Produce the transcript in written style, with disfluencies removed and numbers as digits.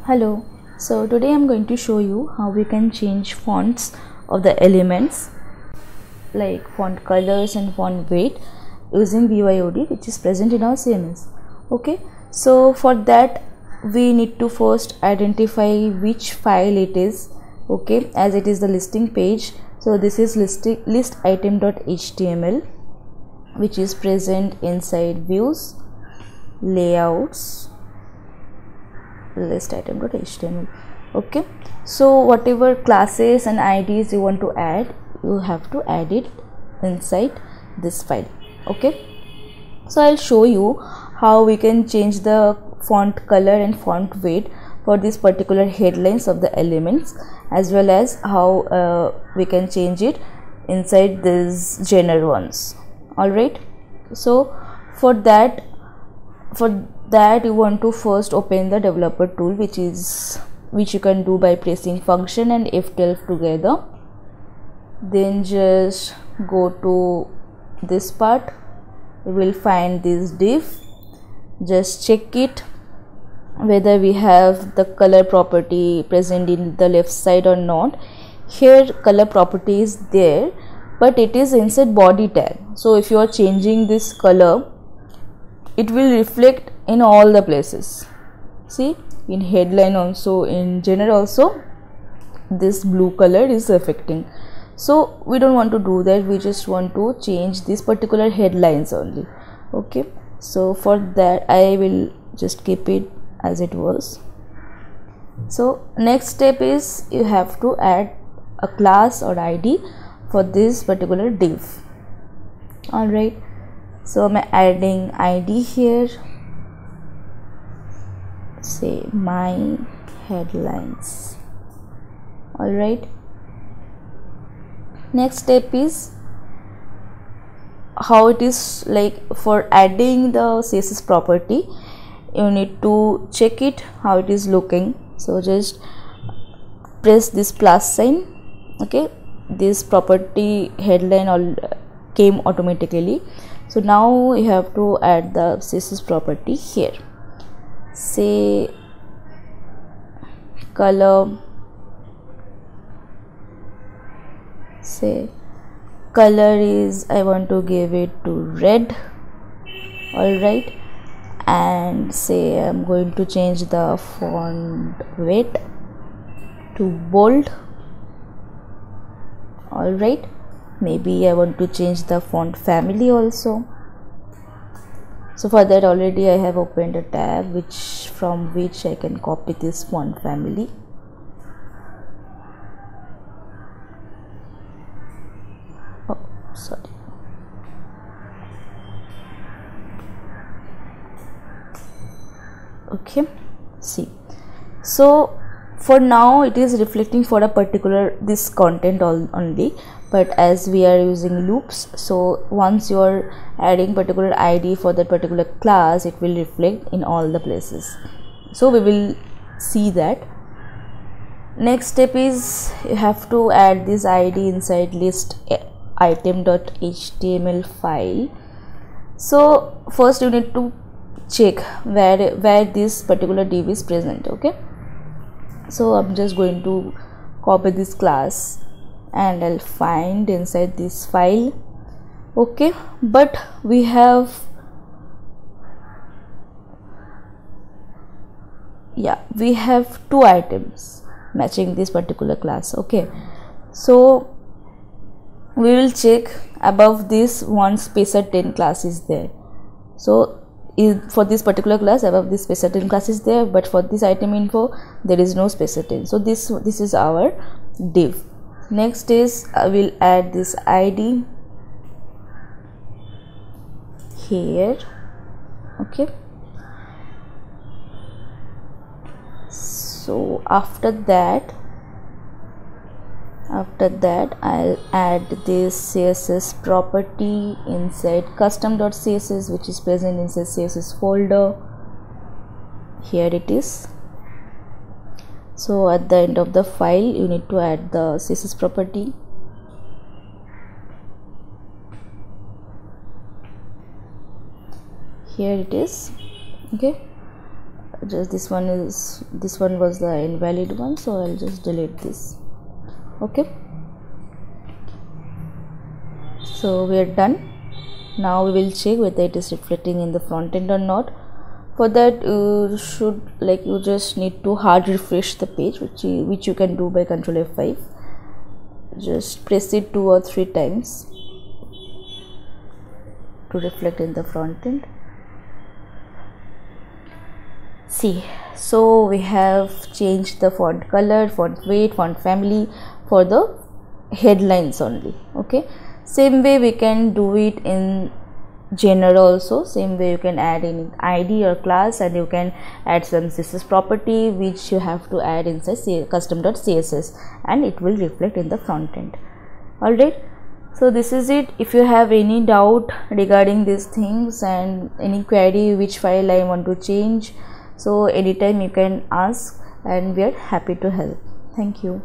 Hello, so today I'm going to show you how we can change fonts of the elements like font colors and font weight using BYOD, which is present in our CMS. Okay, so for that we need to first identify which file it is. Okay, as it is the listing page, so this is list item.html, which is present inside views, layouts, list item.html. Okay, so whatever classes and IDs you want to add, you have to add it inside this file. Okay, so I'll show you how we can change the font color and font weight for these particular headlines of the elements, as well as how we can change it inside these genre ones. All right, so for that you want to first open the developer tool, which you can do by pressing function and F12 together. Then just go to this part, you will find this div. Just check it whether we have the color property present in the left side or not. Here color property is there, but it is inside body tag. So if you are changing this color, it will reflect in all the places. See, in headline also, in genre also, this blue color is affecting. So we don't want to do that, we just want to change these particular headlines only. Okay, so for that I will just keep it as it was. So next step is you have to add a class or ID for this particular div. All right, so I'm adding ID here, say my headlines. All right, next step is how it is like for adding the CSS property. You need to check it how it is looking. So just press this plus sign. Okay, this property headline all came automatically. So now you have to add the CSS property here. Say color, say color is, I want to give it to red. All right, and say I'm going to change the font weight to bold. All right, maybe I want to change the font family also. So for that already I have opened a tab from which I can copy this font family. Oh, sorry. Okay, see, so for now it is reflecting for a particular this content only, but as we are using loops, so once you are adding particular ID for that particular class, it will reflect in all the places. So we will see that. Next step is you have to add this ID inside list item.html file. So first you need to check where this particular div is present. Okay, so I'm just going to copy this class and I'll find inside this file. Okay, but we have two items matching this particular class. Okay, so we will check above this one spacer 10 class is there. So for this particular class above this spacer 10 class is there, but for this item info there is no spacer 10. So this is our div. Next is I will add this ID here. Okay, so after that I'll add this CSS property inside custom.css, which is present inside CSS folder. Here it is. So at the end of the file you need to add the CSS property. Here it is. Okay, just this one was the invalid one, so I'll just delete this. Okay, so we are done. Now we will check whether it is reflecting in the front end or not. For that you just need to hard refresh the page, which you can do by Ctrl F5. Just press it 2 or 3 times to reflect in the front end. See, so we have changed the font color, font weight, font family for the headlines only. Okay, same way we can do it in genre also. Same way you can add any ID or class, and you can add some CSS property which you have to add inside custom.css, and it will reflect in the front end. Alright, so this is it. If you have any doubt regarding these things and any query which file I want to change, so anytime you can ask, and we are happy to help. Thank you.